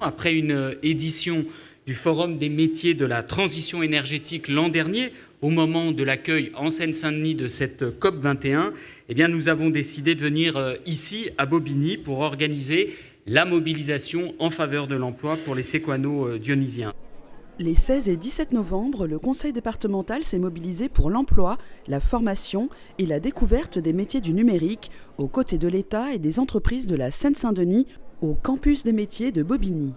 Après une édition du Forum des métiers de la transition énergétique l'an dernier, au moment de l'accueil en Seine-Saint-Denis de cette COP21, nous avons décidé de venir ici, à Bobigny, pour organiser la mobilisation en faveur de l'emploi pour les séquano-dionysiens. Les 16 et 17 novembre, le conseil départemental s'est mobilisé pour l'emploi, la formation et la découverte des métiers du numérique aux côtés de l'État et des entreprises de la Seine-Saint-Denis au campus des métiers de Bobigny.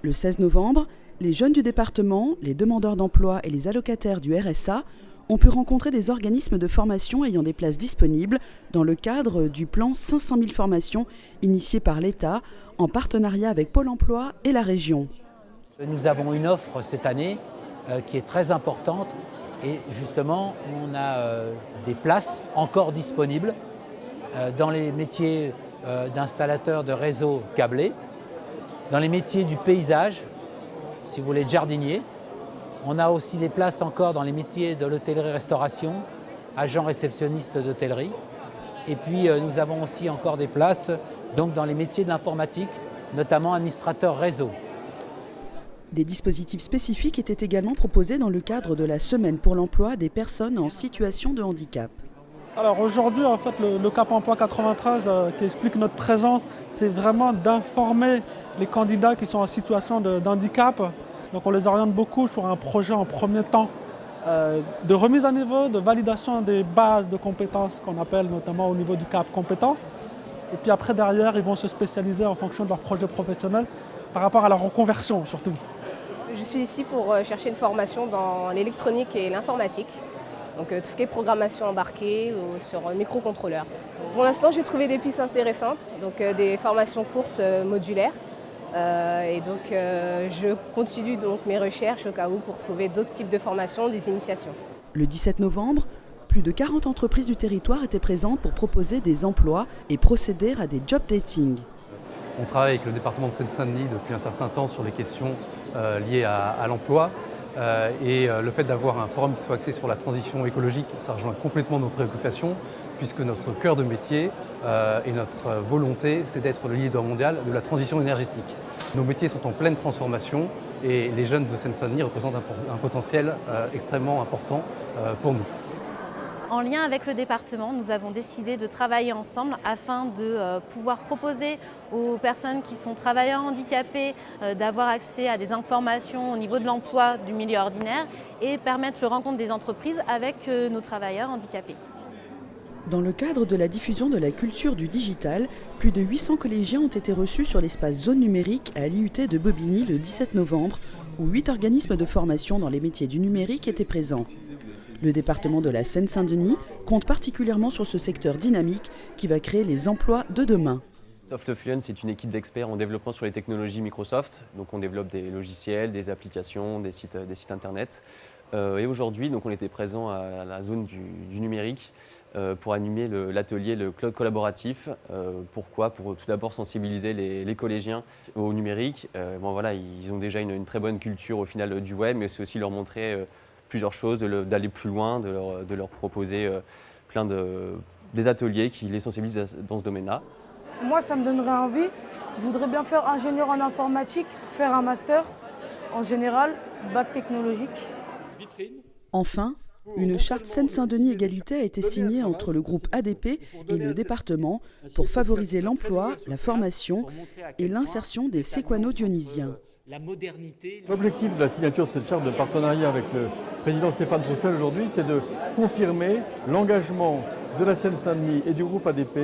Le 16 novembre, les jeunes du département, les demandeurs d'emploi et les allocataires du RSA ont pu rencontrer des organismes de formation ayant des places disponibles dans le cadre du plan 500 000 formations initié par l'État en partenariat avec Pôle emploi et la région. Nous avons une offre cette année qui est très importante et justement on a des places encore disponibles dans les métiers d'installateurs de réseaux câblés, dans les métiers du paysage, si vous voulez, de jardinier. On a aussi des places encore dans les métiers de l'hôtellerie-restauration, agents réceptionnistes d'hôtellerie. Et puis nous avons aussi encore des places donc, dans les métiers de l'informatique, notamment administrateurs réseau. Des dispositifs spécifiques étaient également proposés dans le cadre de la Semaine pour l'emploi des personnes en situation de handicap. Alors aujourd'hui, en fait, le Cap Emploi 93 qui explique notre présence, c'est vraiment d'informer les candidats qui sont en situation de handicap. Donc on les oriente beaucoup sur un projet en premier temps de remise à niveau, de validation des bases de compétences qu'on appelle notamment au niveau du Cap Compétences. Et puis après, derrière, ils vont se spécialiser en fonction de leur projet professionnel par rapport à la reconversion surtout. Je suis ici pour chercher une formation dans l'électronique et l'informatique. Donc tout ce qui est programmation embarquée ou sur microcontrôleur. Pour l'instant, j'ai trouvé des pistes intéressantes, donc des formations courtes modulaires. Et donc je continue donc mes recherches au cas où pour trouver d'autres types de formations, des initiations. Le 17 novembre, plus de 40 entreprises du territoire étaient présentes pour proposer des emplois et procéder à des job dating. On travaille avec le département de Seine-Saint-Denis depuis un certain temps sur les questions liées à l'emploi. Et le fait d'avoir un forum qui soit axé sur la transition écologique, ça rejoint complètement nos préoccupations, puisque notre cœur de métier et notre volonté, c'est d'être le leader mondial de la transition énergétique. Nos métiers sont en pleine transformation et les jeunes de Seine-Saint-Denis représentent un potentiel extrêmement important pour nous. En lien avec le département, nous avons décidé de travailler ensemble afin de pouvoir proposer aux personnes qui sont travailleurs handicapés d'avoir accès à des informations au niveau de l'emploi du milieu ordinaire et permettre le rencontre des entreprises avec nos travailleurs handicapés. Dans le cadre de la diffusion de la culture du digital, plus de 800 collégiens ont été reçus sur l'espace zone numérique à l'IUT de Bobigny le 17 novembre, où 8 organismes de formation dans les métiers du numérique étaient présents. Le département de la Seine-Saint-Denis compte particulièrement sur ce secteur dynamique qui va créer les emplois de demain. Softfluent, c'est une équipe d'experts en développement sur les technologies Microsoft. Donc on développe des logiciels, des applications, des sites internet. Et aujourd'hui, on était présent à la zone du numérique pour animer l'atelier, le cloud collaboratif. Pourquoi ? Pour tout d'abord sensibiliser les collégiens au numérique. Ils ont déjà une très bonne culture au final du web, mais c'est aussi leur montrer plusieurs choses, d'aller plus loin, de leur proposer des ateliers qui les sensibilisent dans ce domaine-là. Moi, ça me donnerait envie. Je voudrais bien faire ingénieur en informatique, faire un master en général, bac technologique. Enfin, une charte Seine-Saint-Denis Égalité a été signée entre le groupe ADP et le département pour favoriser l'emploi, la formation et l'insertion des séquano-dionysiens. L'objectif de la signature de cette charte de partenariat avec le président Stéphane Troussel aujourd'hui, c'est de confirmer l'engagement de la Seine-Saint-Denis et du groupe ADP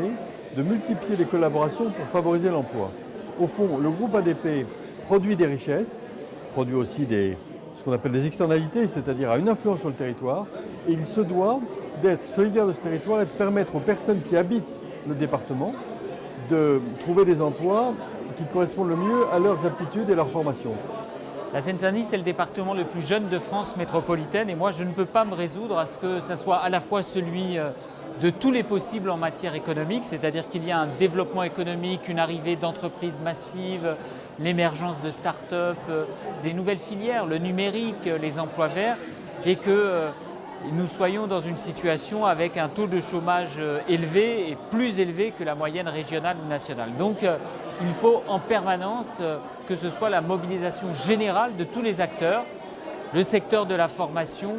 de multiplier les collaborations pour favoriser l'emploi. Au fond, le groupe ADP produit des richesses, produit aussi ce qu'on appelle des externalités, c'est-à-dire a une influence sur le territoire, et il se doit d'être solidaire de ce territoire et de permettre aux personnes qui habitent le département de trouver des emplois qui correspondent le mieux à leurs aptitudes et leur formation. La Seine-Saint-Denis, c'est le département le plus jeune de France métropolitaine et moi, je ne peux pas me résoudre à ce que ça soit à la fois celui de tous les possibles en matière économique, c'est-à-dire qu'il y a un développement économique, une arrivée d'entreprises massives, l'émergence de start-up, des nouvelles filières, le numérique, les emplois verts, et que nous soyons dans une situation avec un taux de chômage élevé et plus élevé que la moyenne régionale ou nationale. Donc il faut en permanence que ce soit la mobilisation générale de tous les acteurs, le secteur de la formation,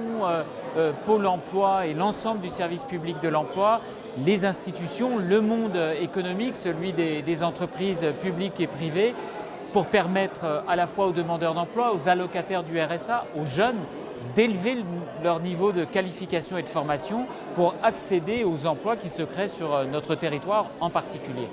Pôle emploi et l'ensemble du service public de l'emploi, les institutions, le monde économique, celui des entreprises publiques et privées, pour permettre à la fois aux demandeurs d'emploi, aux allocataires du RSA, aux jeunes, d'élever leur niveau de qualification et de formation pour accéder aux emplois qui se créent sur notre territoire en particulier.